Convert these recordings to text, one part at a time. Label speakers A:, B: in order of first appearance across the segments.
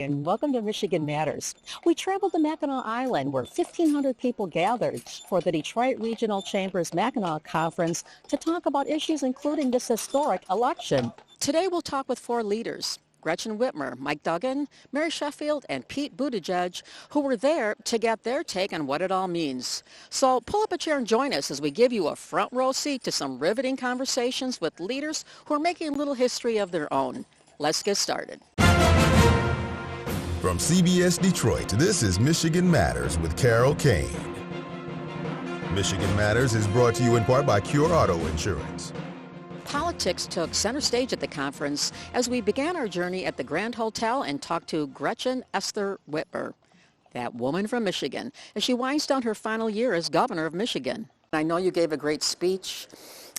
A: And welcome to Michigan Matters. We traveled to Mackinac Island where 1,500 people gathered for the Detroit Regional Chamber's Mackinac Conference to talk about issues including this historic election. Today we'll talk with four leaders, Gretchen Whitmer, Mike Duggan, Mary Sheffield, and Pete Buttigieg, who were there to get their take on what it all means. So pull up a chair and join us as we give you a front row seat to some riveting conversations with leaders who are making a little history of their own. Let's get started.
B: From CBS Detroit, this is Michigan Matters with Carol Kane. Michigan Matters is brought to you in part by Cure Auto Insurance.
A: Politics took center stage at the conference as we began our journey at the Grand Hotel and talked to Gretchen Esther Whitmer, that woman from Michigan, as she winds down her final year as governor of Michigan. I know you gave a great speech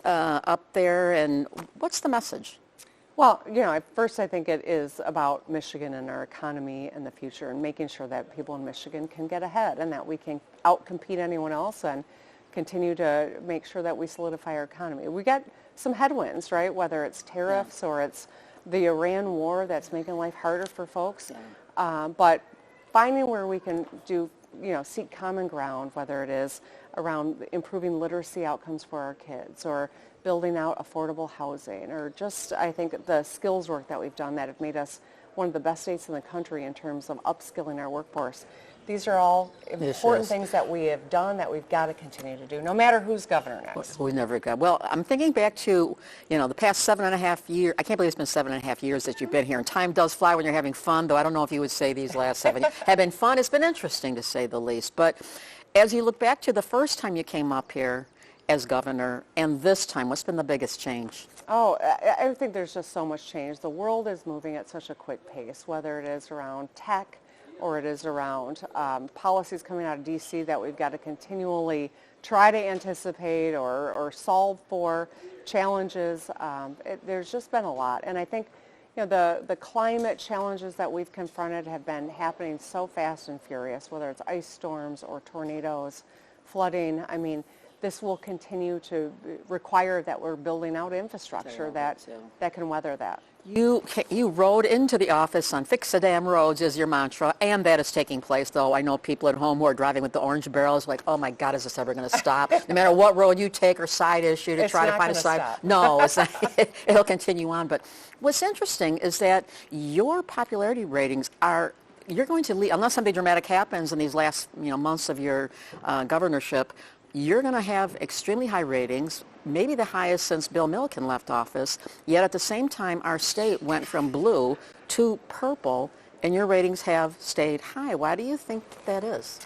A: up there, and what's the message?
C: Well, first I think it is about Michigan and our economy and the future and making sure that people in Michigan can get ahead and that we can outcompete anyone else and continue to make sure that we solidify our economy. We got some headwinds, right? Whether it's tariffs or it's the Iran war that's making life harder for folks. But finding where we can seek common ground, whether it is around improving literacy outcomes for our kids or building out affordable housing, or just, I think, the skills work that we've done that have made us one of the best states in the country in terms of upskilling our workforce. These are all important things that we have done that we've got to continue to do, no matter who's governor next.
A: We never got. Well, I'm thinking back to, the past 7.5 years. I can't believe it's been 7.5 years that you've been here, and time does fly when you're having fun, though I don't know if you would say these last 7 years have been fun. It's been interesting, to say the least. But as you look back to the first time you came up here as governor, and this time, what's been the biggest change?
C: Oh, I think there's just so much change. The world is moving at such a quick pace, whether it is around tech or it is around policies coming out of D.C. that we've got to continually try to anticipate or solve for challenges. There's just been a lot. And I think the climate challenges that we've confronted have been happening so fast and furious, whether it's ice storms or tornadoes, flooding. I mean, this will continue to require that we're building out infrastructure that can weather that.
A: You rode into the office on Fix the Damn Roads is your mantra, and that is taking place, though. I know people at home who are driving with the orange barrels like, oh my God, is this ever going to stop? No matter what road you take or side issue to try to find a side.
C: Stop.
A: No, it's not, it'll continue on. But what's interesting is that your popularity ratings are, you're going to lead, unless something dramatic happens in these last months of your governorship, you're going to have extremely high ratings, maybe the highest since Bill Milliken left office, yet at the same time our state went from blue to purple, and your ratings have stayed high. Why do you think that is?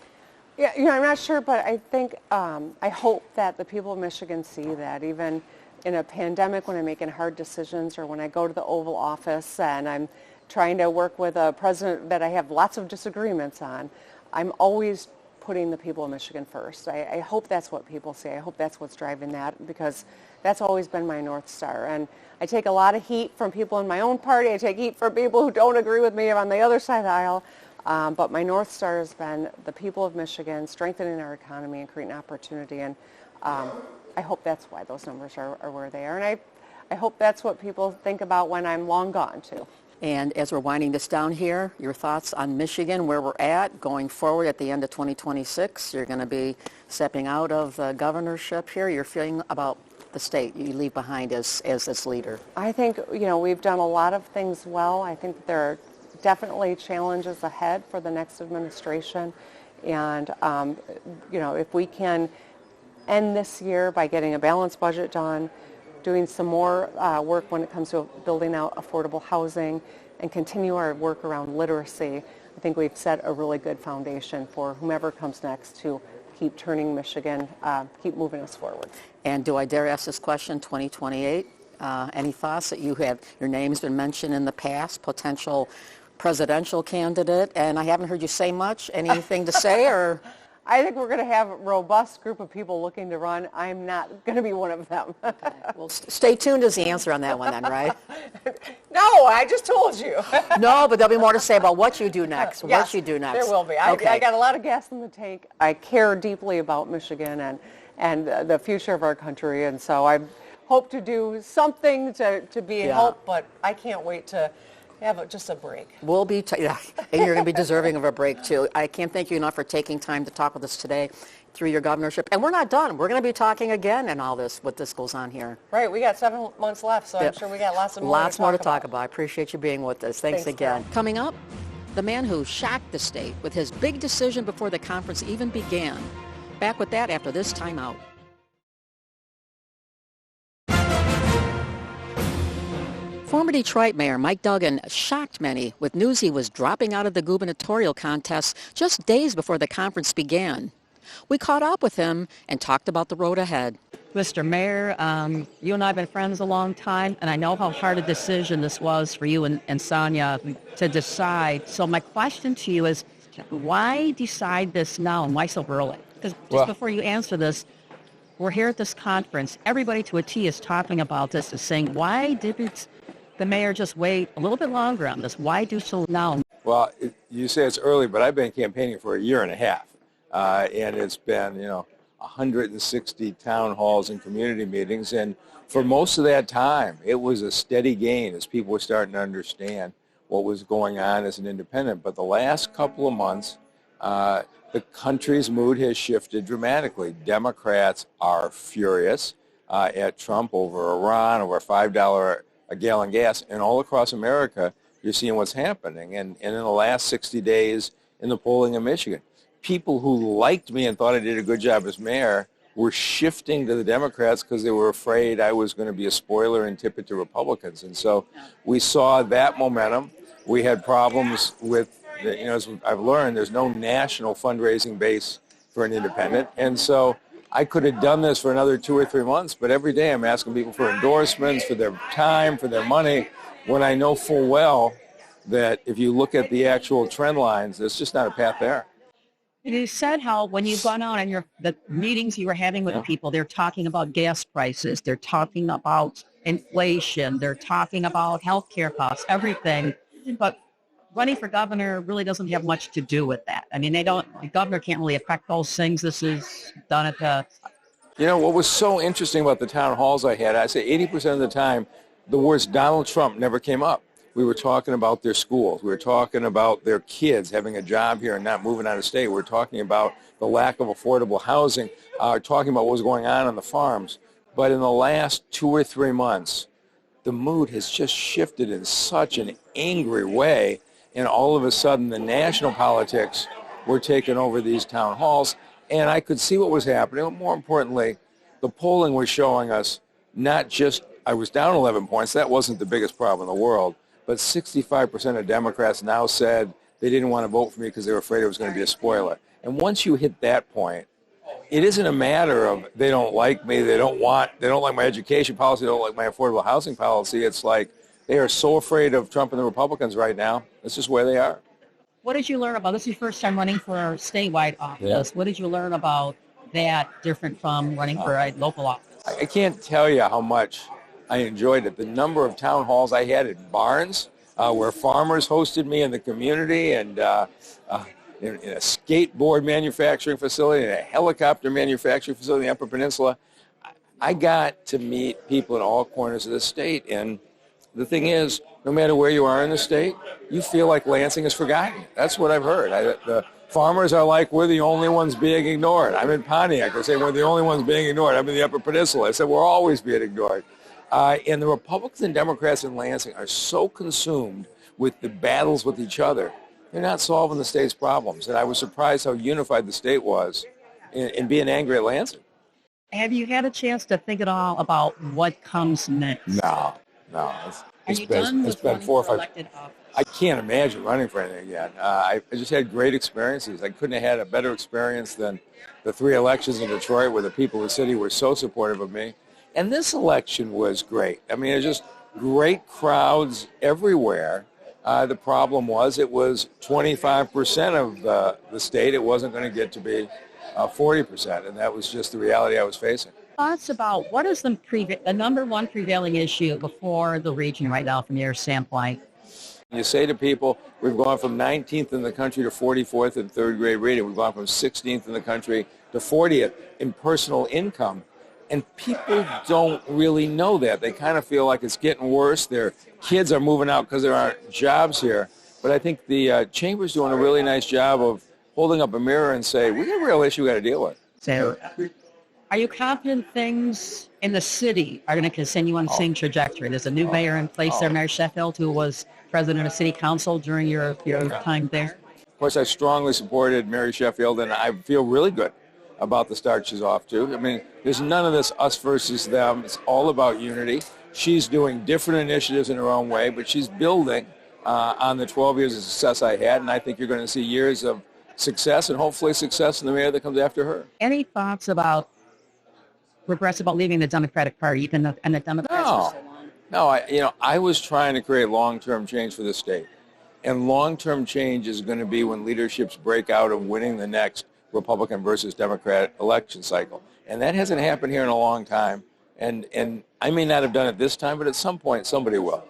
C: Yeah, I'm not sure, but I think, I hope that the people of Michigan see that even in a pandemic when I'm making hard decisions or when I go to the Oval Office and I'm trying to work with a president that I have lots of disagreements on, I'm always putting the people of Michigan first. I hope that's what people say. I hope that's what's driving that, because that's always been my North Star. And I take a lot of heat from people in my own party. I take heat from people who don't agree with me on the other side of the aisle. But my North Star has been the people of Michigan, strengthening our economy and creating opportunity. And I hope that's why those numbers are where they are. And I hope that's what people think about when I'm long gone, too.
A: And as we're winding this down here, your thoughts on Michigan, where we're at, going forward at the end of 2026. You're going to be stepping out of the governorship here. Your feeling about the state you leave behind as its leader?
C: I think, we've done a lot of things well. I think there are definitely challenges ahead for the next administration. And, if we can end this year by getting a balanced budget done, doing some more work when it comes to building out affordable housing, and continue our work around literacy, I think we've set a really good foundation for whomever comes next to keep turning Michigan, keep moving us forward.
A: And do I dare ask this question, 2028? Any thoughts that you have? Your name's been mentioned in the past, potential presidential candidate, and I haven't heard you say much. Anything to say, or?
C: I think we're going to have a robust group of people looking to run. I'm not going to be one of them.
A: Okay. Well, stay tuned is the answer on that one then, right?
C: No, I just told you.
A: No, but there'll be more to say about what you do next.
C: Yes,
A: what you do next.
C: There will be.
A: Okay.
C: I got a lot of gas in the tank. I care deeply about Michigan and the future of our country, and so I hope to do something to be a help, but I can't wait to Have just a break.
A: We'll be, yeah, and you're going to be deserving of a break too. I can't thank you enough for taking time to talk with us today through your governorship. And we're not done. We're going to be talking again and all this, what this goes on here.
C: Right, we got 7 months left, so I'm sure we got lots more
A: to talk about. I appreciate you being with us. Thanks again. Carol. Coming up, the man who shocked the state with his big decision before the conference even began. Back with that after this timeout. Former Detroit Mayor Mike Duggan shocked many with news he was dropping out of the gubernatorial contest just days before the conference began. We caught up with him and talked about the road ahead.
D: Mr. Mayor, you and I have been friends a long time, and I know how hard a decision this was for you and Sonia to decide. So my question to you is, why decide this now and why so early? Because just before you answer this, we're here at this conference. Everybody to a T is talking about this, is saying, why didn't the mayor just wait a little bit longer on this? Why do so now?
E: Well, you say it's early, but I've been campaigning for a year and a half. And it's been, 160 town halls and community meetings. And for most of that time, it was a steady gain as people were starting to understand what was going on as an independent. But the last couple of months, the country's mood has shifted dramatically. Democrats are furious at Trump over Iran, over $5 a gallon gas. And all across America, you're seeing what's happening. And in the last 60 days in the polling in Michigan, people who liked me and thought I did a good job as mayor were shifting to the Democrats because they were afraid I was going to be a spoiler and tip it to Republicans. And so we saw that momentum. We had problems with, as I've learned, there's no national fundraising base for an independent. And so I could have done this for another 2 or 3 months, but every day I'm asking people for endorsements, for their time, for their money, when I know full well that if you look at the actual trend lines, there's just not a path there.
D: You said how when you've gone out and the meetings you were having with people, they're talking about gas prices, they're talking about inflation, they're talking about health care costs, everything. But running for governor really doesn't have much to do with that. I mean, the governor can't really affect those things. This is done at the...
E: What was so interesting about the town halls I had, I say 80% of the time, the words Donald Trump never came up. We were talking about their schools. We were talking about their kids having a job here and not moving out of state. We were talking about the lack of affordable housing, talking about what was going on the farms. But in the last 2 or 3 months, the mood has just shifted in such an angry way. And all of a sudden, the national politics were taking over these town halls. And I could see what was happening. But more importantly, the polling was showing us not just, I was down 11 points. That wasn't the biggest problem in the world. But 65% of Democrats now said they didn't want to vote for me because they were afraid it was going to be a spoiler. And once you hit that point, it isn't a matter of they don't like me, they don't like my education policy, they don't like my affordable housing policy. It's like they are so afraid of Trump and the Republicans right now. It's just where they are.
D: What did you learn about, this is your first time running for a statewide office. Yeah. What did you learn about that different from running for a local office?
E: I can't tell you how much I enjoyed it. The number of town halls I had at barns where farmers hosted me in the community and in a skateboard manufacturing facility and a helicopter manufacturing facility in the Upper Peninsula. I got to meet people in all corners of the state. And the thing is, no matter where you are in the state, you feel like Lansing is forgotten. That's what I've heard. The farmers are like, we're the only ones being ignored. I'm in Pontiac. They say we're the only ones being ignored. I'm in the Upper Peninsula. I said we're always being ignored. And the Republicans and Democrats in Lansing are so consumed with the battles with each other, they're not solving the state's problems. And I was surprised how unified the state was in being angry at Lansing.
D: Have you had a chance to think at all about what comes next?
E: No. It's been 4 or 5. I can't imagine running for anything again. I just had great experiences. I couldn't have had a better experience than the 3 elections in Detroit where the people of the city were so supportive of me. And this election was great. I mean, it was just great crowds everywhere. The problem was it was 25% of the state. It wasn't going to get to be 40%, and that was just the reality I was facing.
D: Thoughts about what is the number one prevailing issue before the region right now from your standpoint?
E: You say to people, we've gone from 19th in the country to 44th in third grade reading. We've gone from 16th in the country to 40th in personal income. And people don't really know that. They kind of feel like it's getting worse. Their kids are moving out because there aren't jobs here. But I think the Chamber's doing a really nice job of holding up a mirror and say, we got a real issue we got to deal with.
D: So, are you confident things in the city are going to continue on the same trajectory? There's a new mayor in place there, Mary Sheffield, who was president of city council during your time there.
E: Of course, I strongly supported Mary Sheffield, and I feel really good about the start she's off to. I mean, there's none of this us versus them. It's all about unity. She's doing different initiatives in her own way, but she's building on the 12 years of success I had, and I think you're going to see years of success and hopefully success in the mayor that comes after her.
D: Any thoughts about regrets about leaving the Democratic Party and the Democrats for so long?
E: No, I was trying to create long-term change for the state. And long-term change is going to be when leaderships break out of winning the next Republican versus Democrat election cycle. And that hasn't happened here in a long time. And I may not have done it this time, but at some point somebody will.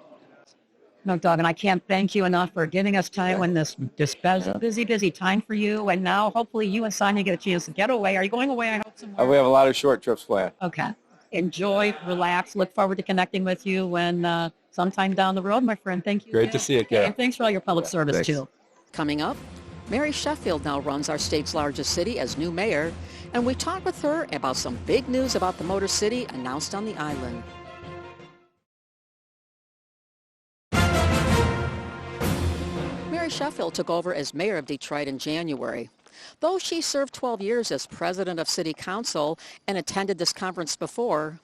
D: No, Duggan, I can't thank you enough for giving us time when this busy time for you. And now hopefully you and Sonia get a chance to get away. Are you going away? I hope somewhere.
E: We have a lot of short trips planned.
D: Okay. Enjoy, relax. Look forward to connecting with you when sometime down the road, my friend. Thank you.
E: Great to see you, Kara.
D: And thanks for all your public service,
E: Thanks.
D: too. Coming up, Mary Sheffield now runs our state's largest city as new mayor, and we talk with her about some big news about the Motor City announced on the island. Mary Sheffield took over as mayor of Detroit in January. Though she served 12 years as president of city council and attended this conference before,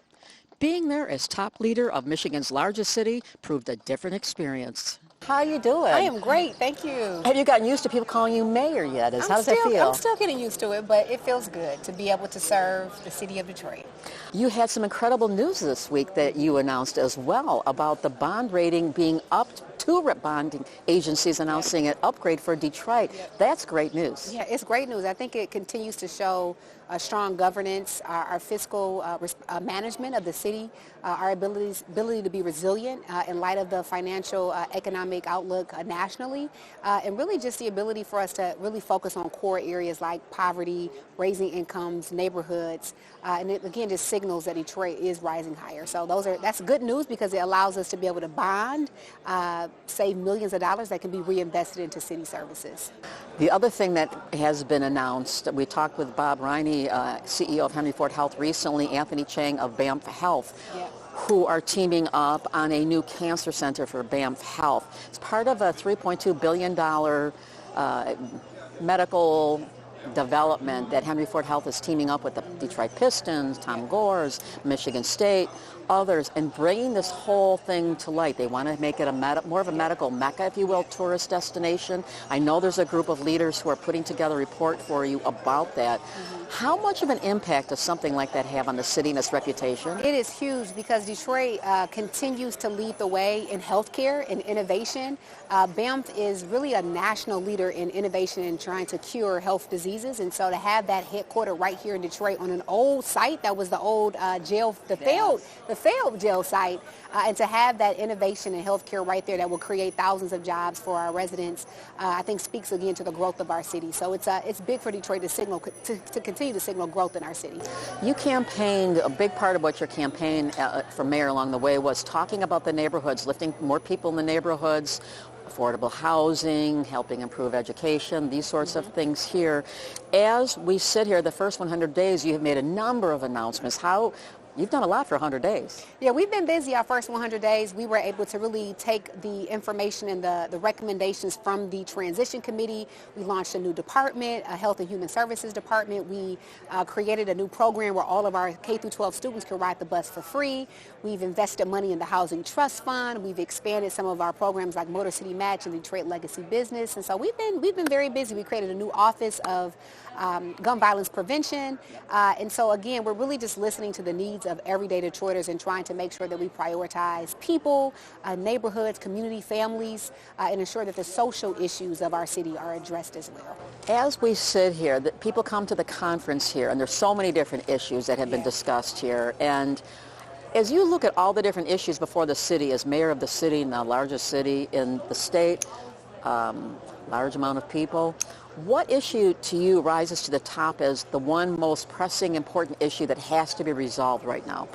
D: being there as top leader of Michigan's largest city proved a different experience. How you doing?
F: I am great, thank you.
D: Have you gotten used to people calling you mayor yet? How does that feel?
F: I'm still getting used to it, but it feels good to be able to serve the city of Detroit.
D: You had some incredible news this week that you announced as well about the bond rating being upped. Two bonding agencies announcing an upgrade for Detroit. That's great news.
F: Yeah, it's great news. I think it continues to show strong governance, our fiscal management of the city, our ability to be resilient in light of the financial economic outlook nationally, and really just the ability for us to really focus on core areas like poverty, raising incomes, neighborhoods, and it again just signals that Detroit is rising higher. So that's good news because it allows us to be able to bond, save millions of dollars that can be reinvested into city services.
D: The other thing that has been announced, we talked with Bob Riney, CEO of Henry Ford Health recently, Anthony Chang of Banff Health, who are teaming up on a new cancer center for Banff Health. It's part of a $3.2 billion medical development that Henry Ford Health is teaming up with the Detroit Pistons, Tom Gores, Michigan State, others, and bringing this whole thing to light. They want to make it more of a medical mecca, if you will, tourist destination. I know there's a group of leaders who are putting together a report for you about that. How much of an impact does something like that have on the city and its reputation?
F: It is huge because Detroit continues to lead the way in healthcare and innovation. Banff is really a national leader in innovation and trying to cure health diseases, and so to have that headquartered right here in Detroit on an old site that was the old jail, the failed jail site, and to have that innovation in healthcare right there that will create thousands of jobs for our residents, I think speaks again to the growth of our city. So it's big for Detroit to continue to signal growth in our city.
D: You campaigned, a big part of what your campaign for mayor along the way was talking about the neighborhoods, lifting more people in the neighborhoods, affordable housing, helping improve education, these sorts of things here. As we sit here, the first 100 days, you have made a number of announcements. You've done a lot for 100 days.
F: Yeah, we've been busy our first 100 days. We were able to really take the information and the recommendations from the transition committee. We launched a new department, a health and human services department. We created a new program where all of our K through 12 students can ride the bus for free. We've invested money in the Housing Trust Fund. We've expanded some of our programs like Motor City Match and Detroit Legacy Business. And so we've been very busy. We created a new office of gun violence prevention. And so again, we're really just listening to the needs of everyday Detroiters and trying to make sure that we prioritize people, neighborhoods, community, families, and ensure that the social issues of our city are addressed as well.
D: As we sit here, people come to the conference here, and there's so many different issues that have been discussed here. And as you look at all the different issues before the city, as mayor of the city, and the largest city in the state,
A: large amount of people. What issue to you rises to the top as the one most pressing, important issue that has to be resolved right now?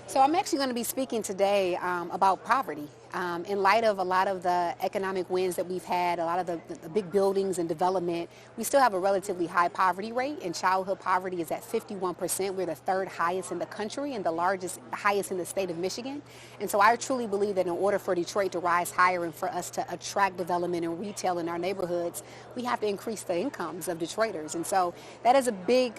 F: So I'm actually going to be speaking today about poverty. In light of a lot of the economic wins that we've had, a lot of the big buildings and development, we still have a relatively high poverty rate, and childhood poverty is at 51%. We're the third highest in the country and the highest in the state of Michigan. And so I truly believe that in order for Detroit to rise higher and for us to attract development and retail in our neighborhoods, we have to increase the incomes of Detroiters. And so that is a big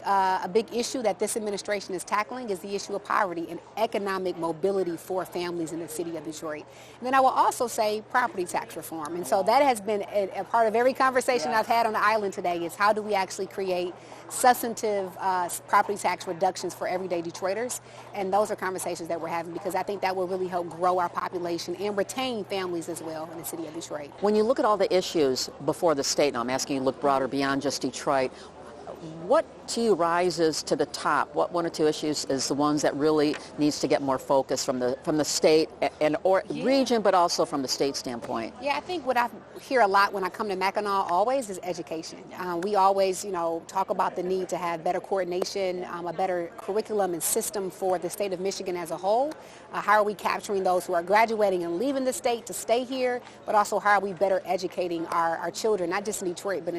F: issue that this administration is tackling, is the issue of poverty and economic mobility for families in the city of Detroit. And then I will also say property tax reform. And so that has been a part of every conversation I've had on the island today, is how do we actually create substantive property tax reductions for everyday Detroiters. And those are conversations that we're having, because I think that will really help grow our population and retain families as well in the city of Detroit.
A: When you look at all the issues before the state, and I'm asking you to look broader beyond just Detroit, what to you rises to the top? What one or two issues is the ones that really needs to get more focus from the state and region, but also from the state standpoint?
F: Yeah, I think what I hear a lot when I come to Mackinac always is education. We always, talk about the need to have better coordination, a better curriculum and system for the state of Michigan as a whole. How are we capturing those who are graduating and leaving the state to stay here, but also how are we better educating our children, not just in Detroit, but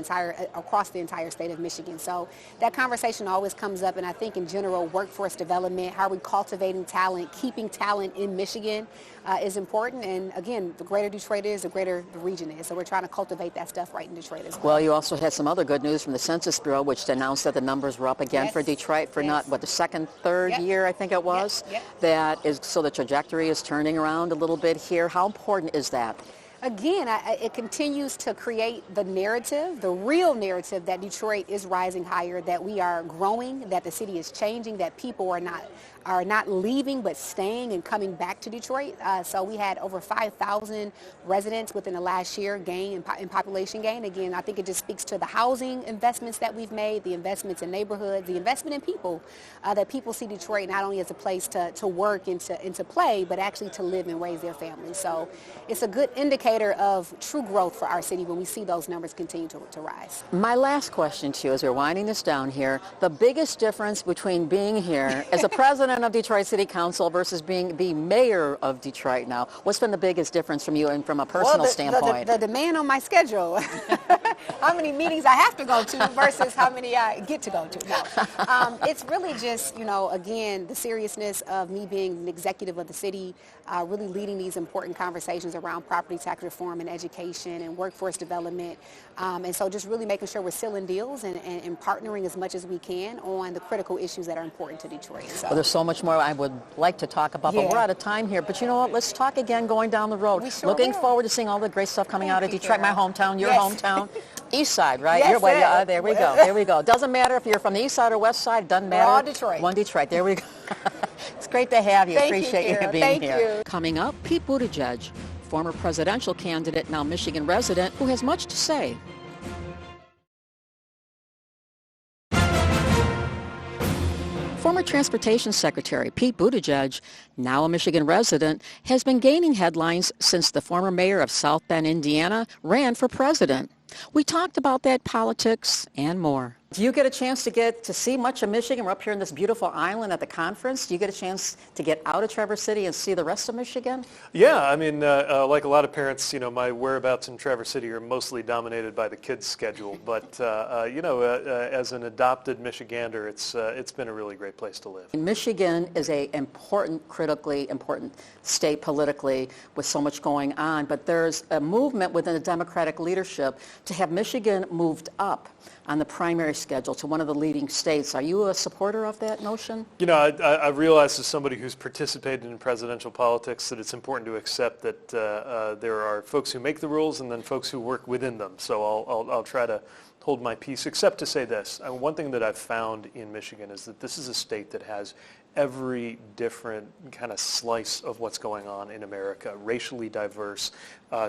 F: across the entire state of Michigan. So that conversation always comes up, and I think in general, workforce development, how are we cultivating talent, keeping talent in Michigan is important. And again, the greater Detroit is, the greater the region is. So we're trying to cultivate that stuff right in Detroit as well.
A: Well, you also had some other good news from the Census Bureau, which announced that the numbers were up again for Detroit for the second, third year, I think it was. That is, so the trajectory is turning around a little bit here. How important is that?
F: Again, it continues to create the narrative, the real narrative, that Detroit is rising higher, that we are growing, that the city is changing, that people are not leaving but staying and coming back to Detroit. So we had over 5,000 residents within the last year gain in population gain. Again, I think it just speaks to the housing investments that we've made, the investments in neighborhoods, the investment in people, that people see Detroit not only as a place to work and to play, but actually to live and raise their families. So it's a good indicator of true growth for our city when we see those numbers continue to rise.
A: My last question to you, as we're winding this down here, the biggest difference between being here as a president of Detroit City Council versus being the mayor of Detroit now, what's been the biggest difference from you and from a personal standpoint?
F: The demand on my schedule, how many meetings I have to go to versus how many I get to go to. No. It's really just, again, the seriousness of me being an executive of the city, really leading these important conversations around property tax reform and education and workforce development. And so just really making sure we're sealing deals and partnering as much as we can on the critical issues that are important to Detroit. So.
A: Well, there's so much more I would like to talk about, but we're out of time here. But you know what? Let's talk again going down the road. Looking forward to seeing all the great stuff coming out of Detroit, my hometown, your hometown. East side, right?
F: Yes,
A: there we go. There we go. Doesn't matter if you're from the east side or west side. Doesn't matter.
F: All Detroit.
A: One Detroit. There we go. It's great to have you. Appreciate you being here.
F: Thank you.
A: Coming up, Pete Buttigieg, former presidential candidate, now Michigan resident, who has much to say. Former Transportation Secretary Pete Buttigieg, now a Michigan resident, has been gaining headlines since the former mayor of South Bend, Indiana, ran for president. We talked about that, politics, and more. Do you get a chance to see much of Michigan? We're up here in this beautiful island at the conference. Do you get a chance to get out of Traverse City and see the rest of Michigan?
G: Yeah, I mean, like a lot of parents, my whereabouts in Traverse City are mostly dominated by the kids' schedule. But, as an adopted Michigander, it's been a really great place to live.
A: Michigan is a critically important state politically with so much going on. But there's a movement within the Democratic leadership to have Michigan moved up on the primary schedule to one of the leading states. Are you a supporter of that notion?
G: I realize as somebody who's participated in presidential politics that it's important to accept that there are folks who make the rules and then folks who work within them. So I'll try to hold my peace, except to say this. One thing that I've found in Michigan is that this is a state that has every different kind of slice of what's going on in America, racially diverse,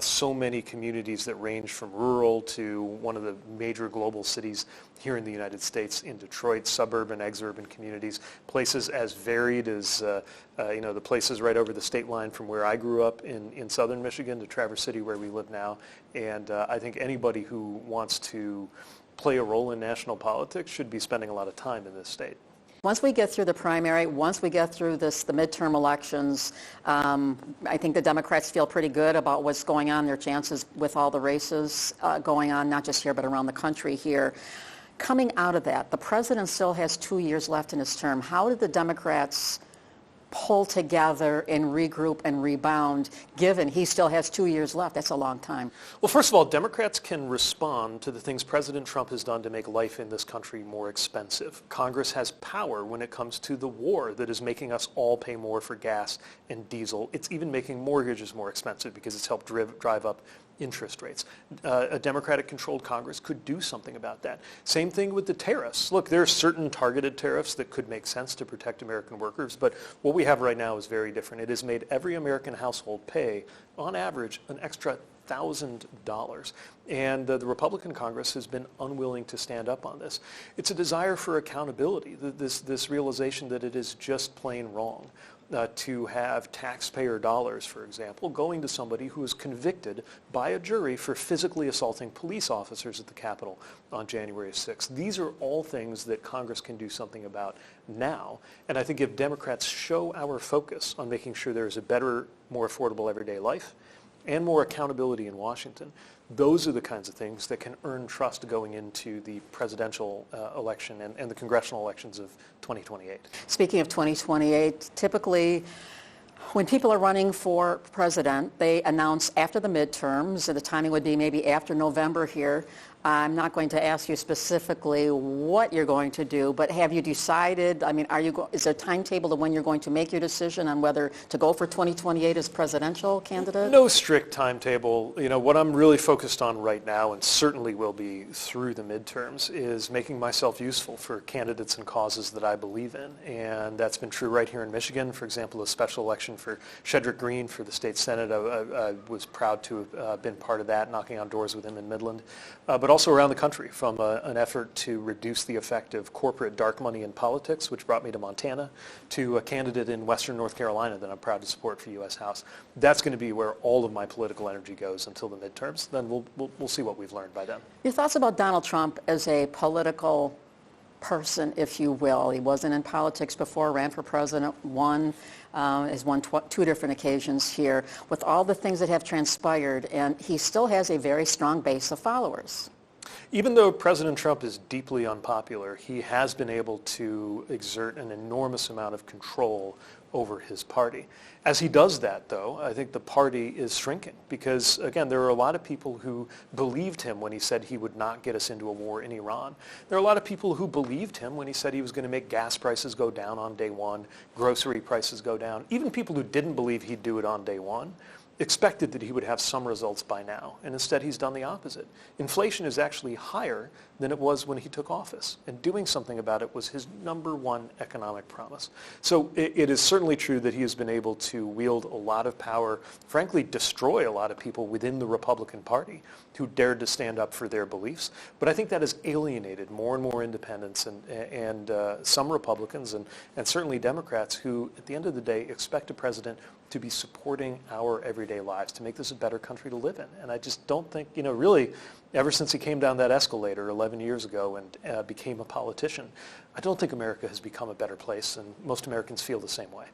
G: so many communities that range from rural to one of the major global cities here in the United States, in Detroit, suburban, exurban communities, places as varied as the places right over the state line from where I grew up in southern Michigan to Traverse City where we live now. And I think anybody who wants to play a role in national politics should be spending a lot of time in this state.
A: Once we get through the primary, once we get through the midterm elections, I think the Democrats feel pretty good about what's going on, their chances with all the races going on, not just here but around the country here. Coming out of that, the president still has 2 years left in his term. How did the Democrats pull together and regroup and rebound, given he still has 2 years left? That's a long time.
G: Well, first of all, Democrats can respond to the things President Trump has done to make life in this country more expensive. Congress has power when it comes to the war that is making us all pay more for gas and diesel. It's even making mortgages more expensive because it's helped drive up interest rates. A Democratic-controlled Congress could do something about that. Same thing with the tariffs. Look, there are certain targeted tariffs that could make sense to protect American workers, but what we have right now is very different. It has made every American household pay, on average, an extra $1,000. And the Republican Congress has been unwilling to stand up on this. It's a desire for accountability, this realization that it is just plain wrong to have taxpayer dollars, for example, going to somebody who is convicted by a jury for physically assaulting police officers at the Capitol on January 6th. These are all things that Congress can do something about now. And I think if Democrats show our focus on making sure there is a better, more affordable everyday life and more accountability in Washington, those are the kinds of things that can earn trust going into the presidential election and the congressional elections of 2028.
A: Speaking of 2028, typically when people are running for president, they announce after the midterms, and the timing would be maybe after November here. I'm not going to ask you specifically what you're going to do, but have you decided, I mean, is there a timetable of when you're going to make your decision on whether to go for 2028 as presidential candidate?
G: No strict timetable. You know, what I'm really focused on right now, and certainly will be through the midterms, is making myself useful for candidates and causes that I believe in. And that's been true right here in Michigan. For example, a special election for Shedrick Green for the state Senate. I was proud to have been part of that, knocking on doors with him in Midland. But also around the country, from an effort to reduce the effect of corporate dark money in politics, which brought me to Montana, to a candidate in western North Carolina that I'm proud to support for U.S. House. That's going to be where all of my political energy goes until the midterms. Then we'll see what we've learned by then.
A: Your thoughts about Donald Trump as a political person, if you will. He wasn't in politics before, ran for president, has won two different occasions here, with all the things that have transpired, and he still has a very strong base of followers.
G: Even though President Trump is deeply unpopular, he has been able to exert an enormous amount of control over his party. As he does that, though, I think the party is shrinking because, again, there are a lot of people who believed him when he said he would not get us into a war in Iran. There are a lot of people who believed him when he said he was going to make gas prices go down on day one, grocery prices go down. Even people who didn't believe he'd do it on day one expected that he would have some results by now, and instead he's done the opposite. Inflation is actually higher than it was when he took office, and doing something about it was his number one economic promise. So it is certainly true that he has been able to wield a lot of power, frankly destroy a lot of people within the Republican Party who dared to stand up for their beliefs, but I think that has alienated more and more independents and some Republicans and certainly Democrats who, at the end of the day, expect a president to be supporting our everyday lives, to make this a better country to live in. And I just don't think, really, ever since he came down that escalator 11 years ago and became a politician, I don't think America has become a better place, and most Americans feel the same way.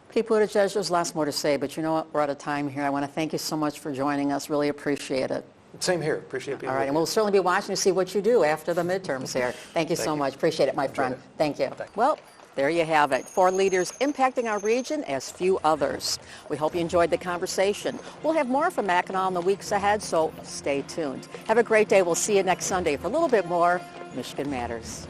A: Pete Buttigieg, there's lots more to say, but you know what? We're out of time here. I want to thank you so much for joining us. Really appreciate it.
G: Same here. Appreciate being here.
A: All right, and we'll certainly be watching to see what you do after the midterms here. Thank you so much. Appreciate it, my friend. Thank you. Well, there you have it. 4 leaders impacting our region as few others. We hope you enjoyed the conversation. We'll have more from Mackinac in the weeks ahead, so stay tuned. Have a great day. We'll see you next Sunday for a little bit more Michigan Matters.